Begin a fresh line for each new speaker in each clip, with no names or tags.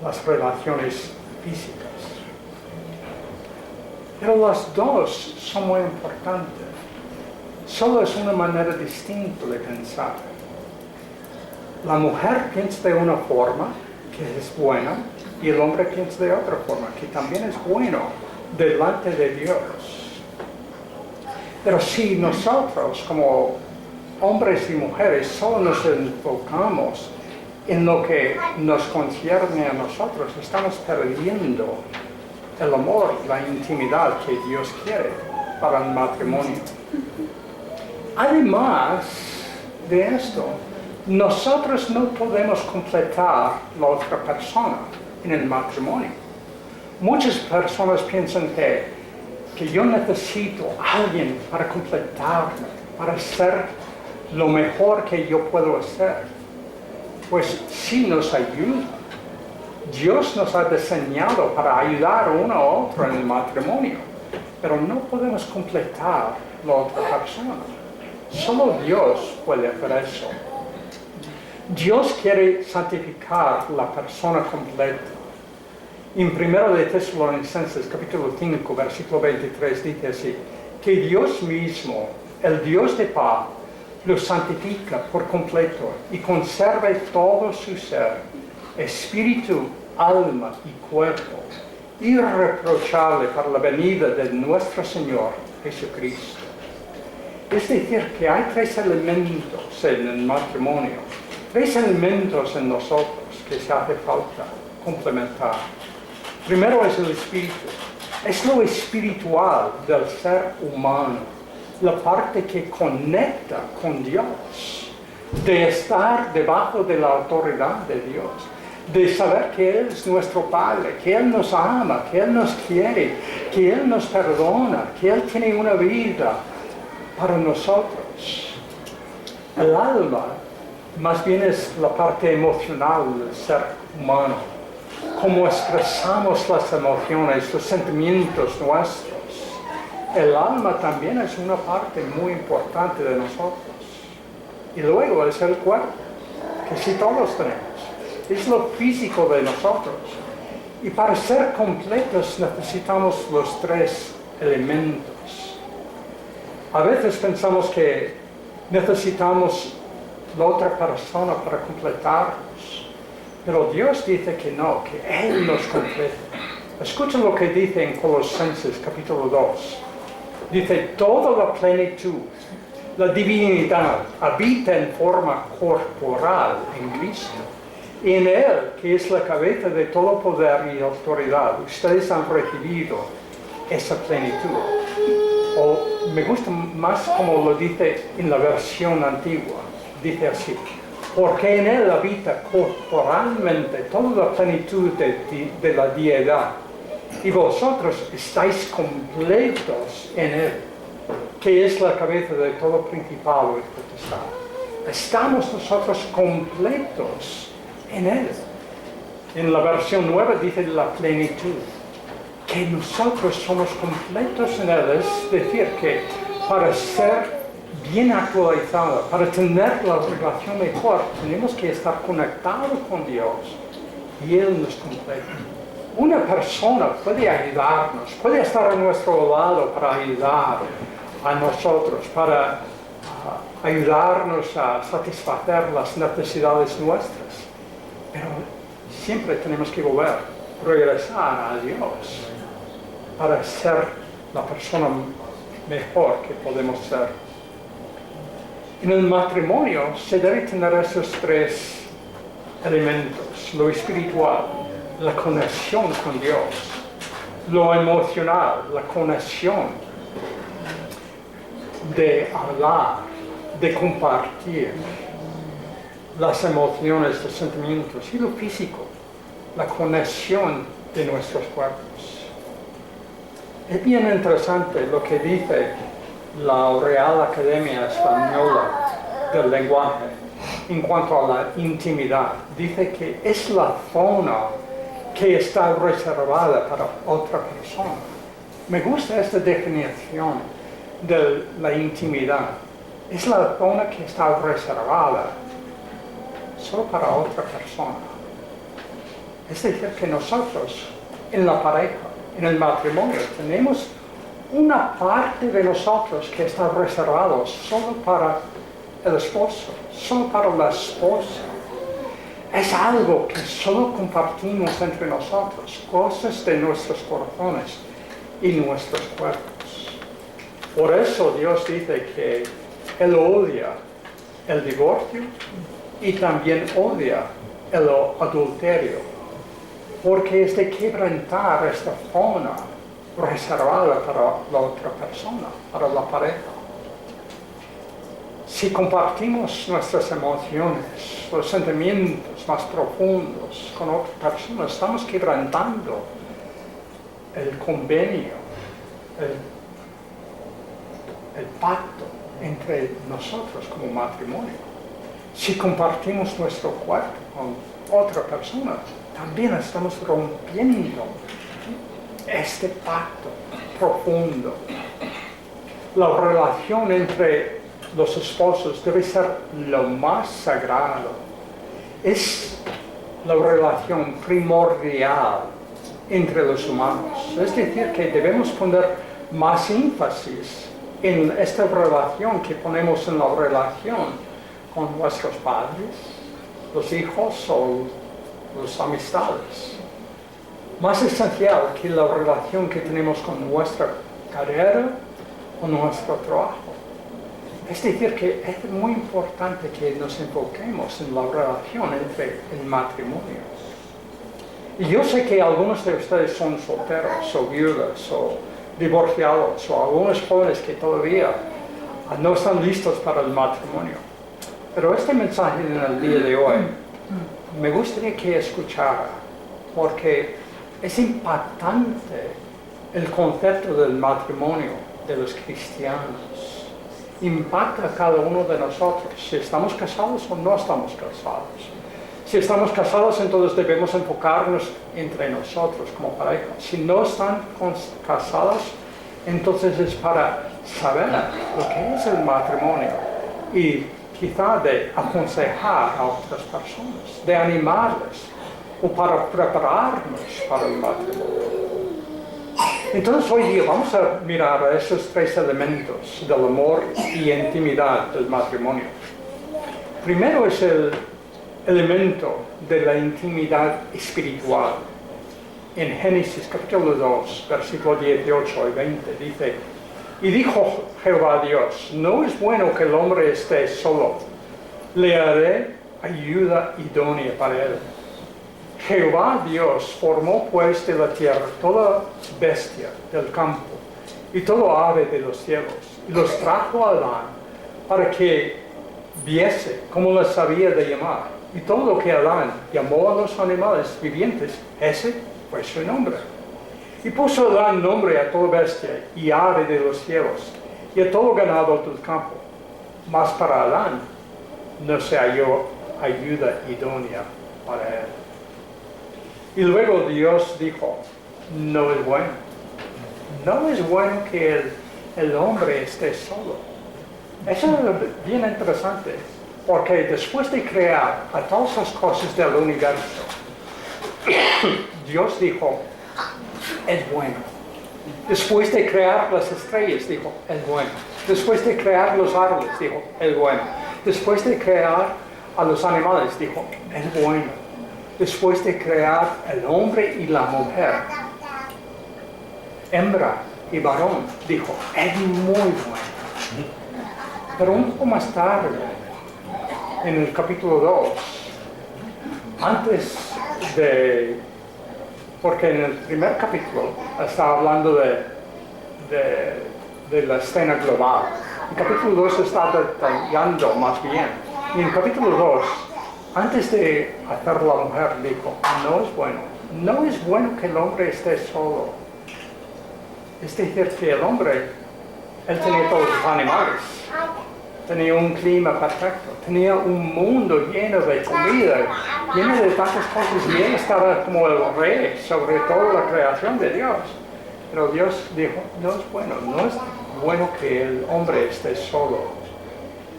las relaciones físicas. Pero las dos son muy importantes. Solo es una manera distinta de pensar. La mujer piensa de una forma que es buena y el hombre piensa de otra forma que también es bueno delante de Dios. Pero si nosotros como hombres y mujeres solo nos enfocamos en lo que nos concierne a nosotros, estamos perdiendo el amor, la intimidad que Dios quiere para el matrimonio. Además de esto, nosotros no podemos completar la otra persona en el matrimonio. Muchas personas piensan que yo necesito a alguien para completarme, para ser lo mejor que yo puedo hacer. Pues sí nos ayuda. Dios nos ha diseñado para ayudar uno a otro en el matrimonio, pero no podemos completar la otra persona. Solo Dios puede hacer eso. Dios quiere santificar la persona completa. En 1 de Tesalonicenses, capítulo 5, versículo 23, dice así, que Dios mismo, el Dios de paz, lo santifica por completo y conserve todo su ser, espíritu, alma y cuerpo, irreprochable para la venida de nuestro Señor Jesucristo. Es decir, que hay tres elementos en el matrimonio, tres elementos en nosotros que se hace falta complementar. Primero es el espíritu, es lo espiritual del ser humano, la parte que conecta con Dios, de estar debajo de la autoridad de Dios, de saber que Él es nuestro Padre, que Él nos ama, que Él nos quiere, que Él nos perdona, que Él tiene una vida para nosotros. El alma más bien es la parte emocional del ser humano, cómo expresamos las emociones, los sentimientos nuestros. El alma también es una parte muy importante de nosotros. Y luego es el cuerpo, que sí todos tenemos. Es lo físico de nosotros. Y para ser completos necesitamos los tres elementos. A veces pensamos que necesitamos la otra persona para completarnos. Pero Dios dice que no, que Él nos completa. Escuchen lo que dice en Colosenses capítulo 2. Dice, toda la plenitud, la divinidad, habita en forma corporal en Cristo. Y en Él, que es la cabeza de todo poder y autoridad, ustedes han recibido esa plenitud. O me gusta más como lo dice en la versión antigua. Dice así, porque en Él habita corporalmente toda la plenitud de la deidad. Y vosotros estáis completos en Él, que es la cabeza de todo principado y potestad. Estamos nosotros completos en Él. En la versión nueva dice la plenitud, que nosotros somos completos en Él. Es decir, que para ser bien actualizada, para tener la relación mejor, tenemos que estar conectados con Dios y Él nos completa. Una persona puede ayudarnos, puede estar a nuestro lado para ayudar a nosotros, para ayudarnos a satisfacer las necesidades nuestras. Pero siempre tenemos que volver, regresar a Dios para ser la persona mejor que podemos ser. En el matrimonio se debe tener esos tres elementos, lo espiritual, la conexión con Dios, lo emocional, la conexión de hablar, de compartir las emociones, los sentimientos, y lo físico, la conexión de nuestros cuerpos. Es bien interesante lo que dice la Real Academia Española del Lenguaje en cuanto a la intimidad. Dice que es la zona que está reservada para otra persona. Me gusta esta definición de la intimidad. Es la zona que está reservada solo para otra persona. Es decir, que nosotros en la pareja, en el matrimonio, tenemos una parte de nosotros que está reservado solo para el esposo, solo para la esposa. Es algo que solo compartimos entre nosotros, cosas de nuestros corazones y nuestros cuerpos. Por eso Dios dice que Él odia el divorcio y también odia el adulterio, porque es de quebrantar esta zona reservada para la otra persona, para la pareja. Si compartimos nuestras emociones, los sentimientos más profundos con otra persona, estamos quebrantando el convenio, el pacto entre nosotros como matrimonio. Si compartimos nuestro cuerpo con otra persona, también estamos rompiendo este pacto profundo. La relación entre los esposos debe ser lo más sagrado. Es la relación primordial entre los humanos. Es decir, que debemos poner más énfasis en esta relación que ponemos en la relación con nuestros padres, los hijos o las amistades. Más esencial que la relación que tenemos con nuestra carrera o nuestro trabajo. Es decir, que es muy importante que nos enfoquemos en la relación entre el matrimonio. Y yo sé que algunos de ustedes son solteros o viudas o divorciados o algunos jóvenes que todavía no están listos para el matrimonio. Pero este mensaje en el día de hoy me gustaría que escuchara, porque es impactante el concepto del matrimonio de los cristianos. Impacta a cada uno de nosotros, si estamos casados o no estamos casados. Si estamos casados, entonces debemos enfocarnos entre nosotros como pareja. Si no están casados, entonces es para saber lo que es el matrimonio y quizá de aconsejar a otras personas, de animarles o para prepararnos para el matrimonio. Entonces hoy día vamos a mirar a esos tres elementos del amor y intimidad del matrimonio. Primero es el elemento de la intimidad espiritual. En Génesis capítulo 2, versículos 18 y 20 dice: y dijo Jehová Dios, no es bueno que el hombre esté solo, le haré ayuda idónea para él. Jehová Dios formó pues de la tierra toda bestia del campo y todo ave de los cielos, y los trajo a Adán para que viese cómo les había de llamar. Y todo lo que Adán llamó a los animales vivientes, ese fue su nombre. Y puso Adán nombre a toda bestia y ave de los cielos y a todo ganado del campo. Mas para Adán no se halló ayuda idónea para él. Y luego Dios dijo, no es bueno. No es bueno que el hombre esté solo. Eso es bien interesante, porque después de crear a todas las cosas del universo, Dios dijo, es bueno. Después de crear las estrellas, dijo, es bueno. Después de crear los árboles, dijo, es bueno. Después de crear a los animales, dijo, es bueno. Después de crear el hombre y la mujer, hembra y varón, dijo, es muy bueno. Pero un poco más tarde, en el capítulo 2, antes de... porque en el primer capítulo está hablando de la escena global. El capítulo 2 está detallando más bien. Y en el capítulo 2, antes de hacer la mujer, dijo, no es bueno. No es bueno que el hombre esté solo. Es decir, que el hombre, él tenía todos los animales. Tenía un clima perfecto. Tenía un mundo lleno de comida, lleno de tantas cosas. Y él estaba como el rey sobre toda la creación de Dios. Pero Dios dijo, no es bueno. No es bueno que el hombre esté solo.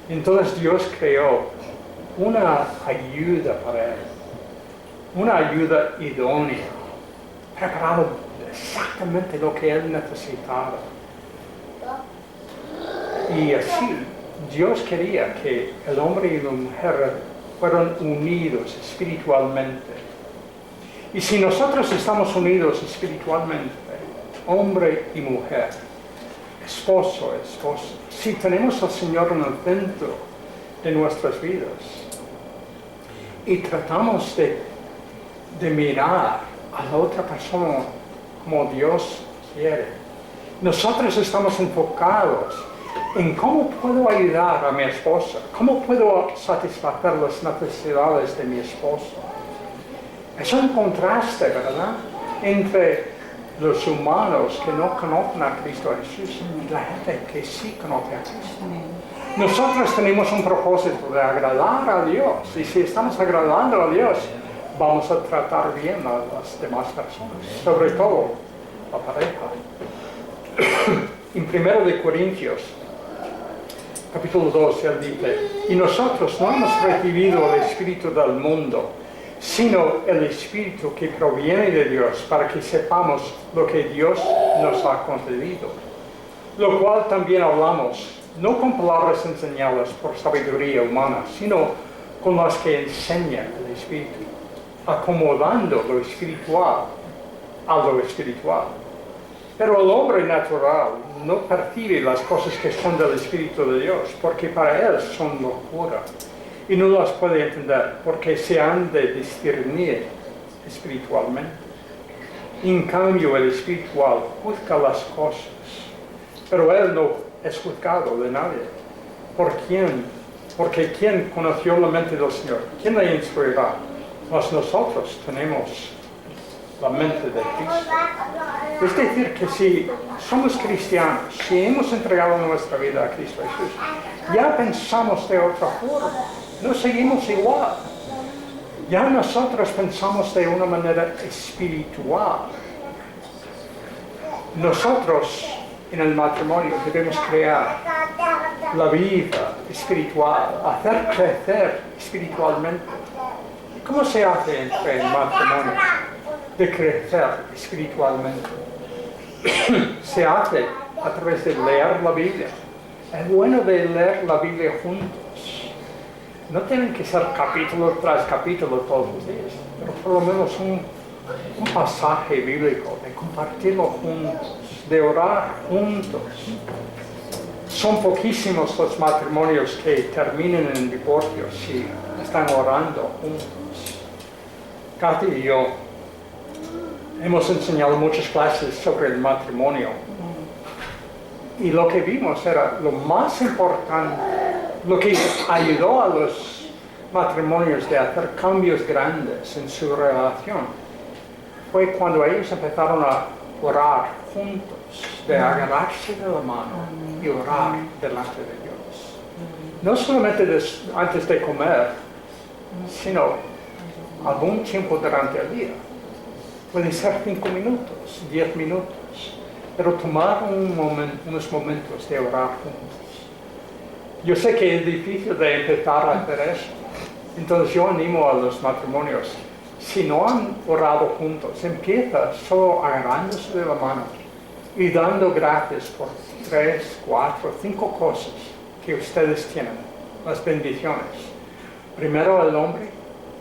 Entonces Dios creó una ayuda para él. una ayuda idónea, preparado exactamente lo que él necesitaba. Y así, Dios quería que el hombre y la mujer fueran unidos espiritualmente. Y si nosotros estamos unidos espiritualmente, hombre y mujer, esposo, esposa, si tenemos al Señor en el centro de nuestras vidas y tratamos de mirar a la otra persona como Dios quiere, nosotros estamos enfocados en cómo puedo ayudar a mi esposa, cómo puedo satisfacer las necesidades de mi esposo. Es un contraste, ¿verdad?, entre los humanos que no conocen a Cristo Jesús y la gente que sí conoce a Cristo. Nosotros tenemos un propósito de agradar a Dios, y si estamos agradando a Dios, vamos a tratar bien a las demás personas, sobre todo la pareja. En 1 Corintios, capítulo 2, él dice: y nosotros no hemos recibido el Espíritu del mundo, sino el Espíritu que proviene de Dios, para que sepamos lo que Dios nos ha concedido. Lo cual también hablamos, no con palabras enseñadas por sabiduría humana, sino con las que enseña el Espíritu, acomodando lo espiritual a lo espiritual. Pero el hombre natural no percibe las cosas que son del Espíritu de Dios, porque para él son locura, y no las puede entender, porque se han de discernir espiritualmente. En cambio, el espiritual juzga las cosas, pero él no es juzgado de nadie. ¿Por quién? Porque ¿quién conoció la mente del Señor? ¿Quién le instruirá? Pues nosotros tenemos la mente de Cristo. Es decir, que si somos cristianos, si hemos entregado nuestra vida a Cristo Jesús, ya pensamos de otra forma, no seguimos igual. Ya nosotros pensamos de una manera espiritual. Nosotros en el matrimonio debemos crear la vida espiritual, hacer crecer espiritualmente. ¿Cómo se hace entre el matrimonio de crecer espiritualmente? Se hace a través de leer la Biblia. Es bueno de leer la Biblia juntos. No tienen que ser capítulo tras capítulo todos los días, pero por lo menos un pasaje bíblico, de compartirlo juntos, de orar juntos. Son poquísimos los matrimonios que terminan en divorcio si están orando juntos. Kathy y yo hemos enseñado muchas clases sobre el matrimonio, y lo que vimos era lo más importante, lo que ayudó a los matrimonios de hacer cambios grandes en su relación, fue cuando ellos empezaron a orar juntos, de agarrarse de la mano y orar delante de Dios. No solamente antes de comer, sino algún tiempo durante el día. Puede ser 5 minutos, 10 minutos, pero tomar unos momentos de orar juntos. Yo sé que es difícil de empezar a hacer eso, entonces yo animo a los matrimonios, si no han orado juntos, empieza solo agarrándose de la mano y dando gracias por 3, 4, 5 cosas que ustedes tienen, las bendiciones. Primero el hombre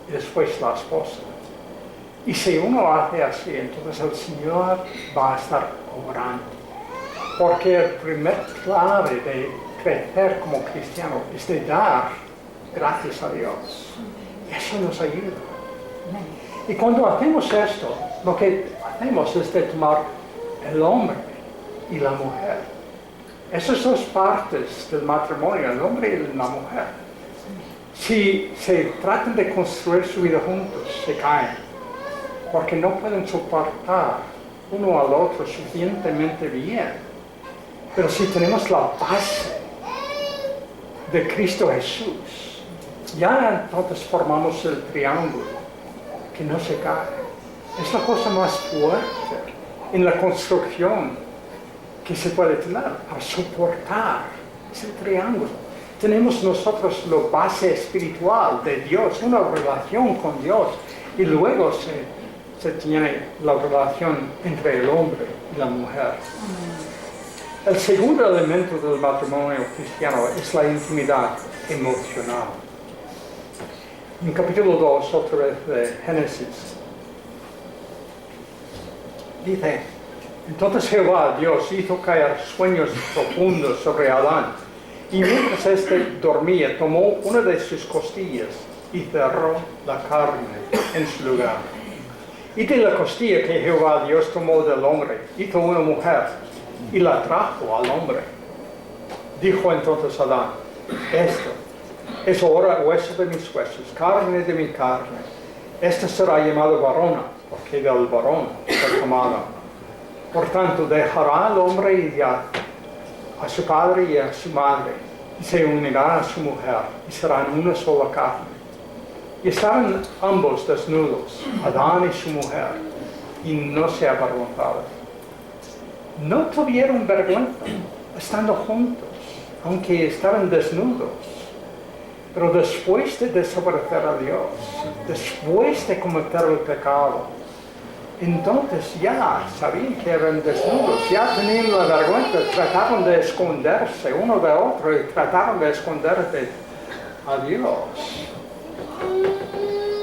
y después la esposa. Y si uno hace así, entonces el Señor va a estar orando. Porque el primer clave de crecer como cristiano es de dar gracias a Dios. Y eso nos ayuda. Y cuando hacemos esto, lo que hacemos es de tomar el hombre y la mujer. Esas dos partes del matrimonio, el hombre y la mujer, si se tratan de construir su vida juntos, se caen, porque no pueden soportar uno al otro suficientemente bien. Pero si tenemos la base de Cristo Jesús, ya entonces formamos el triángulo que no se cae. Es la cosa más fuerte en la construcción que se puede tener para soportar ese triángulo. Tenemos nosotros la base espiritual de Dios, una relación con Dios, Y luego se tiene la relación entre el hombre y la mujer. El segundo elemento del matrimonio cristiano es la intimidad emocional. En capítulo 2, otra vez de Génesis, dice: entonces Jehová Dios hizo caer sueños profundos sobre Adán, y mientras éste dormía, tomó una de sus costillas y cerró la carne en su lugar. Y de la costilla que Jehová Dios tomó del hombre, hizo una mujer y la trajo al hombre. Dijo entonces Adán: esto es ahora hueso de mis huesos, carne de mi carne. Esta será llamada varona, porque del varón fue tomada. Por tanto, dejará al hombre a su padre y a su madre, y se unirá a su mujer, y serán una sola carne. Y estaban ambos desnudos, Adán y su mujer, y no se avergonzaron. No tuvieron vergüenza estando juntos, aunque estaban desnudos. Pero después de desobedecer a Dios, después de cometer el pecado, entonces ya sabían que eran desnudos, ya tenían la vergüenza, trataron de esconderse uno de otro y trataron de esconderse a Dios.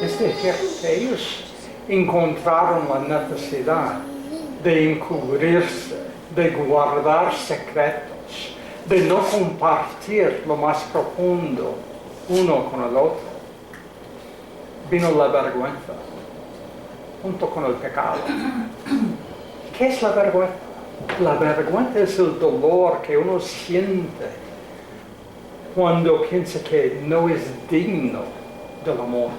Es decir, que ellos encontraron la necesidad de encubrirse, de guardar secretos, de no compartir lo más profundo uno con el otro. Vino la vergüenza junto con el pecado. ¿Qué es la vergüenza? La vergüenza es el dolor que uno siente cuando piensa que no es digno del amor,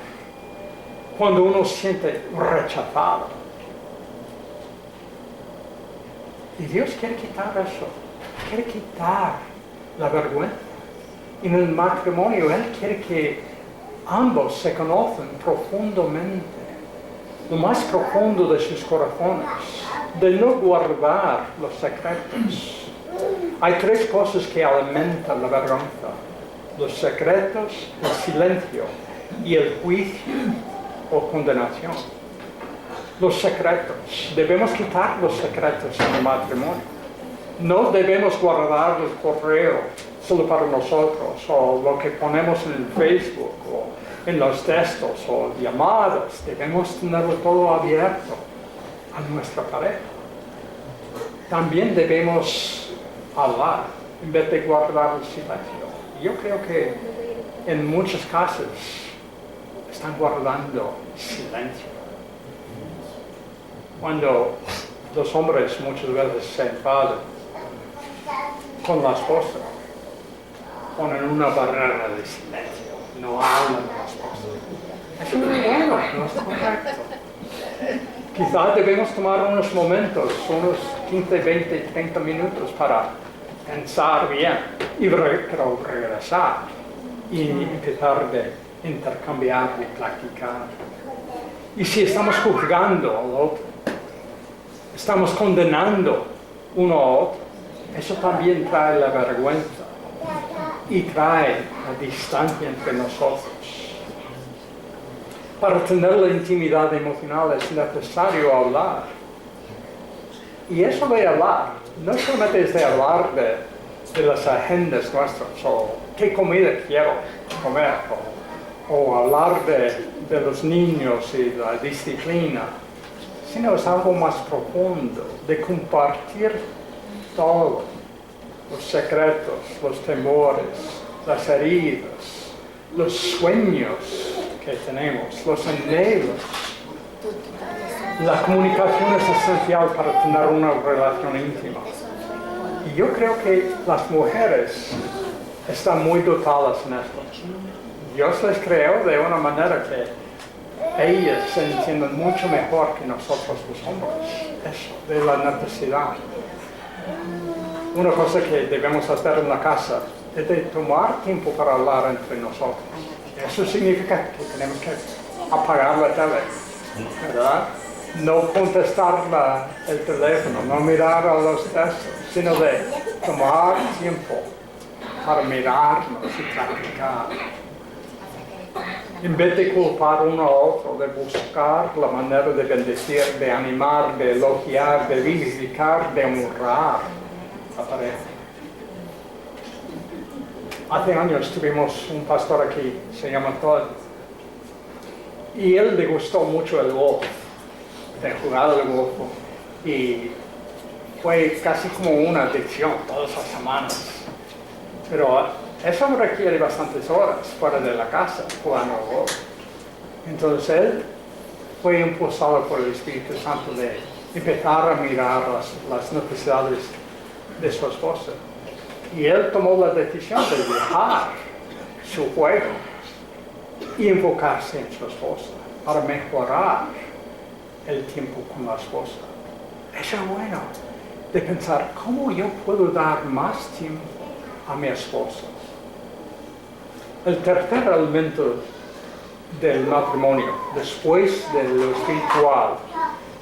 cuando uno siente rechazado. Y Dios quiere quitar eso, quiere quitar la vergüenza. En el matrimonio Él quiere que ambos se conozcan profundamente, lo más profundo de sus corazones, de no guardar los secretos. Hay tres cosas que alimentan la vergüenza: los secretos, el silencio y el juicio o condenación. Los secretos, debemos quitar los secretos en el matrimonio. No debemos guardar el correo solo para nosotros, o lo que ponemos en el Facebook, o en los textos, o llamadas. Debemos tenerlo todo abierto a nuestra pareja. También debemos hablar en vez de guardar el silencio. Yo creo que en muchos casos están guardando silencio. Cuando los hombres muchas veces se enfadan con la esposa, ponen una barrera de silencio, no hablan de la esposa. Eso no es bueno, no es correcto. Quizás debemos tomar unos momentos, unos 15, 20, 30 minutos para pensar bien y regresar y empezar a intercambiar y practicar. Y si estamos juzgando al otro, estamos condenando uno a otro, eso también trae la vergüenza y trae la distancia entre nosotros. Para tener la intimidad emocional es necesario hablar. Y eso de hablar, no solamente es de hablar de las agendas nuestras, o qué comida quiero comer, o hablar de los niños y la disciplina, sino es algo más profundo, de compartir todo, los secretos, los temores, las heridas, los sueños que tenemos, los anhelos. La comunicación es esencial para tener una relación íntima. Y yo creo que las mujeres están muy dotadas en esto. Dios les creó de una manera que ellas se entienden mucho mejor que nosotros los hombres. Eso, de la necesidad. Una cosa que debemos hacer en la casa es de tomar tiempo para hablar entre nosotros. Eso significa que tenemos que apagar la tele, ¿verdad? No contestar el teléfono, no mirar a los textos, sino de tomar tiempo para mirarnos y practicar. En vez de culpar uno a otro, de buscar la manera de bendecir, de animar, de elogiar, de vivificar, de honrar a pareja. Hace años tuvimos un pastor aquí, se llama Todd, y él le gustó mucho el golf, de jugar al golf, y fue casi como una adicción todas las semanas. Pero eso requiere bastantes horas fuera de la casa jugando al golf. Entonces él fue impulsado por el Espíritu Santo de empezar a mirar las necesidades de su esposa. Y él tomó la decisión de dejar su juego y enfocarse en su esposa para mejorar el tiempo con la esposa. Eso es bueno, de pensar cómo yo puedo dar más tiempo a mi esposa. El tercer elemento del matrimonio, después de lo espiritual,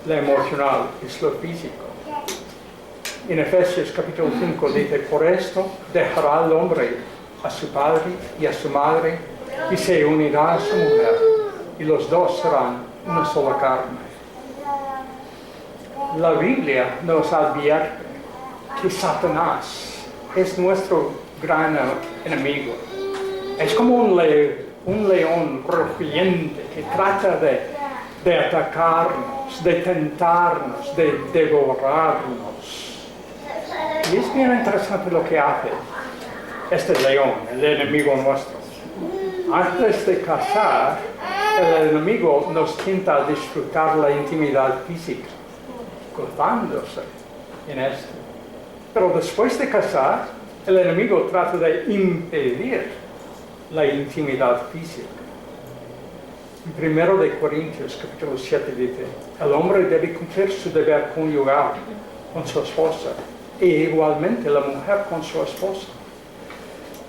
lo emocional, es lo físico. En Efesios capítulo 5 dice, por esto dejará el hombre a su padre y a su madre y se unirá a su mujer y los dos serán una sola carne. La Biblia nos advierte que Satanás es nuestro gran enemigo. Es como un león rugiente que trata de atacarnos, de tentarnos, de devorarnos. Y es bien interesante lo que hace este león, el enemigo nuestro. Antes de casar, el enemigo nos tienta a disfrutar la intimidad física, gozándose en esto. Pero después de casar, el enemigo trata de impedir la intimidad física. En 1 Corintios capítulo 7 dice, el hombre debe cumplir su deber conyugal con su esposa e igualmente la mujer con su esposa.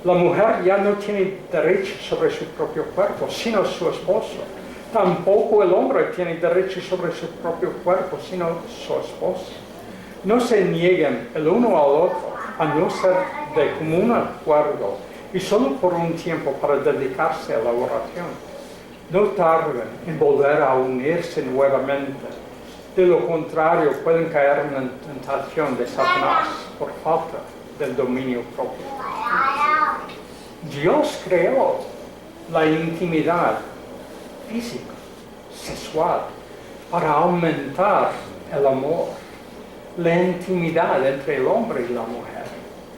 La mujer ya no tiene derecho sobre su propio cuerpo, sino su esposo. Tampoco el hombre tiene derecho sobre su propio cuerpo, sino su esposa. No se nieguen el uno al otro, a no ser de común acuerdo, y solo por un tiempo para dedicarse a la oración. No tarden en volver a unirse nuevamente. De lo contrario, pueden caer en la tentación de Satanás por falta del dominio propio. Dios creó la intimidad física, sexual, para aumentar el amor. La intimidad entre el hombre y la mujer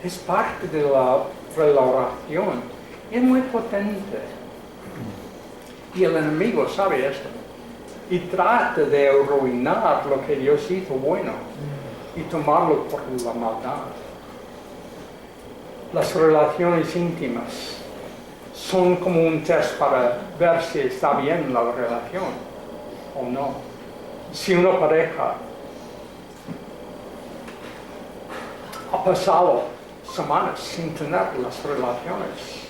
es parte de la relación. Es muy potente. Y el enemigo sabe esto. Y trata de arruinar lo que Dios hizo bueno y tomarlo por la maldad. Las relaciones íntimas son como un test para ver si está bien la relación o no. Si una pareja ha pasado semanas sin tener las relaciones,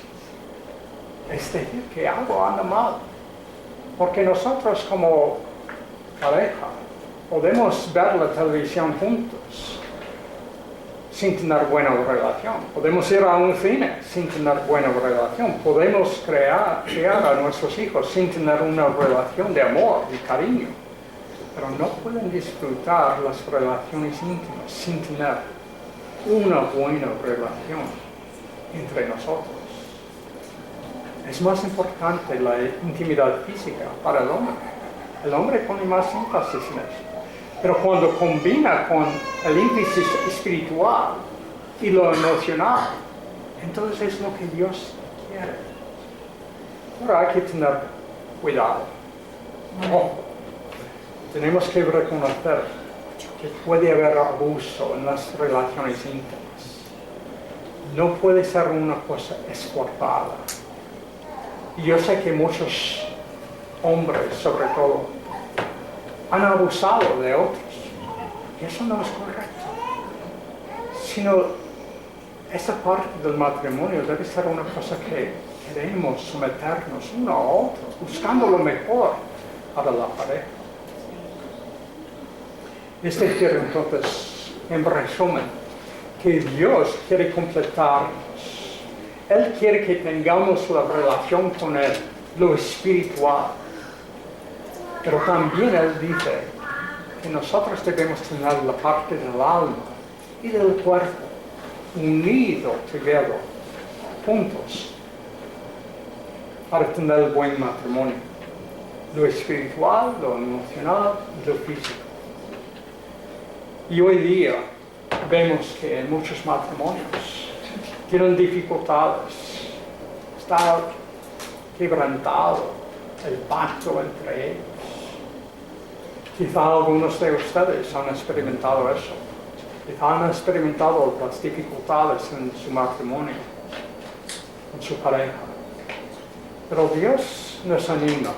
es decir, que algo anda mal. Porque nosotros como pareja podemos ver la televisión juntos sin tener buena relación. Podemos ir a un cine sin tener buena relación. Podemos criar a nuestros hijos sin tener una relación de amor y cariño. Pero no pueden disfrutar las relaciones íntimas sin tener una buena relación entre nosotros. Es más importante la intimidad física para el hombre. El hombre pone más énfasis en eso. Pero cuando combina con el énfasis espiritual y lo emocional, entonces es lo que Dios quiere. Ahora hay que tener cuidado. Ojo, tenemos que reconocer que puede haber abuso en las relaciones íntimas. No puede ser una cosa esforzada. Y yo sé que muchos hombres, sobre todo, han abusado de otros. Y eso no es correcto. Sino, esa parte del matrimonio debe ser una cosa que queremos someternos uno a otro, buscando lo mejor para la pareja. Es decir, entonces, en resumen, que Dios quiere completarnos. Él quiere que tengamos la relación con Él lo espiritual. Pero también Él dice que nosotros debemos tener la parte del alma y del cuerpo unido, together, juntos, para tener el buen matrimonio. Lo espiritual, lo emocional y lo físico. Y hoy día vemos que en muchos matrimonios tienen dificultades. Está quebrantado el pacto entre ellos. Quizá algunos de ustedes han experimentado eso. Quizá han experimentado las dificultades en su matrimonio, en su pareja. Pero Dios nos anima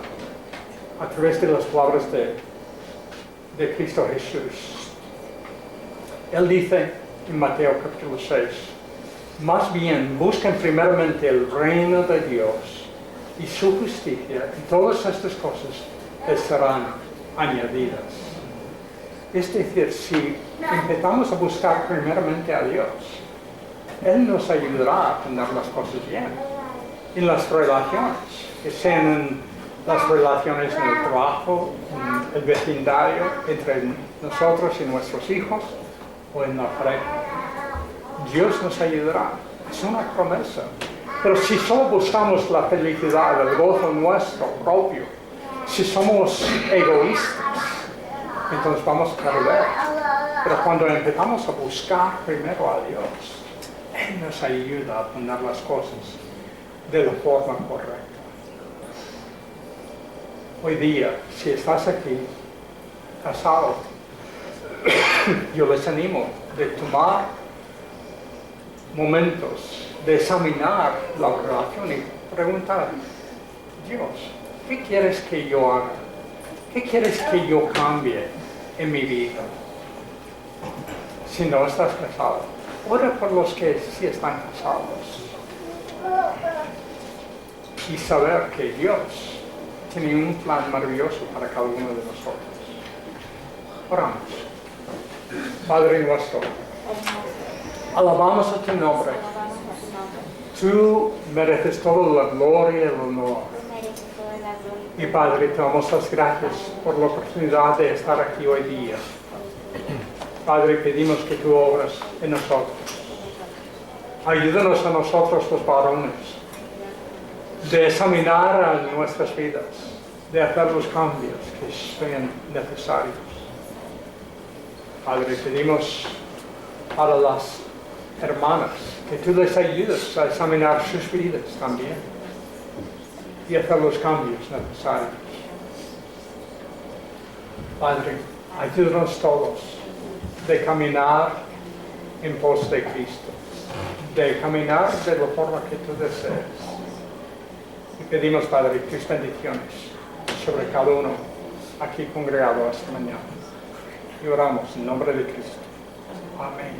a través de las palabras de Cristo Jesús. Él dice en Mateo capítulo 6, más bien busquen primeramente el reino de Dios y su justicia, y todas estas cosas les serán añadidas. Es decir, si empezamos a buscar primeramente a Dios, Él nos ayudará a tener las cosas bien en las relaciones, que sean en las relaciones en el trabajo, en el vecindario, entre nosotros y nuestros hijos, o en la pareja. Dios nos ayudará. Es una promesa. Pero si solo buscamos la felicidad, el gozo nuestro propio, si somos egoístas, entonces vamos a perder. Pero cuando empezamos a buscar primero a Dios, Él nos ayuda a poner las cosas de la forma correcta. Hoy día, si estás aquí, casado, yo les animo de tomar momentos de examinar la relación y preguntar, Dios, ¿qué quieres que yo haga? ¿Qué quieres que yo cambie en mi vida? Si no estás casado, ora por los que sí están casados. Y saber que Dios tiene un plan maravilloso para cada uno de nosotros. Oramos. Padre nuestro, alabamos a tu nombre. Tú mereces toda la gloria y el honor. Y Padre, te damos las gracias por la oportunidad de estar aquí hoy día. Padre, pedimos que tú obras en nosotros. Ayúdanos a nosotros los varones de examinar nuestras vidas, de hacer los cambios que sean necesarios. Padre, pedimos para las hermanas que tú les ayudes a examinar sus vidas también y hacer los cambios necesarios. Padre, ayúdanos todos de caminar en pos de Cristo, de caminar de la forma que tú deseas. Y pedimos, Padre, tus bendiciones sobre cada uno aquí congregado esta mañana. Y oramos en nombre de Cristo. Amén.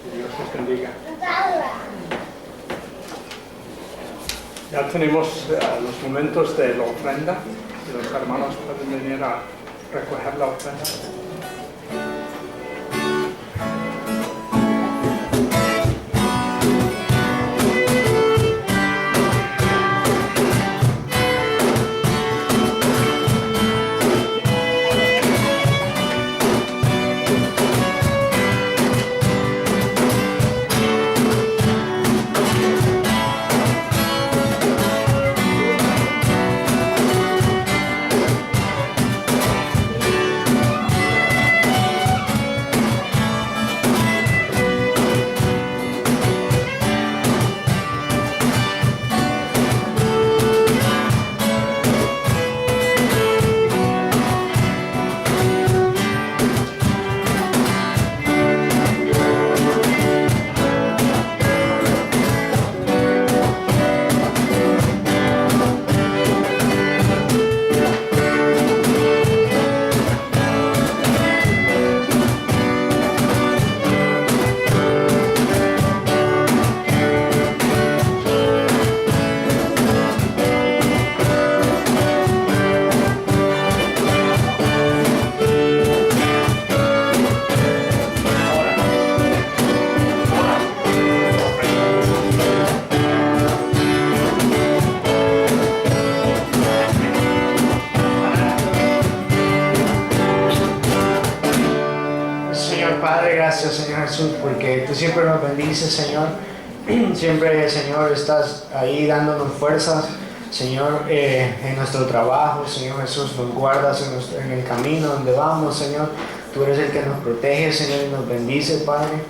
Que Dios les bendiga. Ya tenemos los momentos de la ofrenda y los hermanos pueden venir a recoger la ofrenda.
Padre, gracias, Señor Jesús, porque tú siempre nos bendices, Señor. Siempre, Señor, estás ahí dándonos fuerzas, Señor, en nuestro trabajo, Señor Jesús, nos guardas en el camino donde vamos, Señor. Tú eres el que nos protege, Señor, y nos bendice, Padre.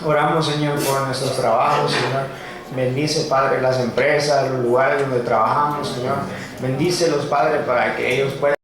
Oramos, Señor, por nuestros trabajos, Señor. Bendice, Padre, las empresas, los lugares donde trabajamos, Señor. Bendícelos, Padre, para que ellos puedan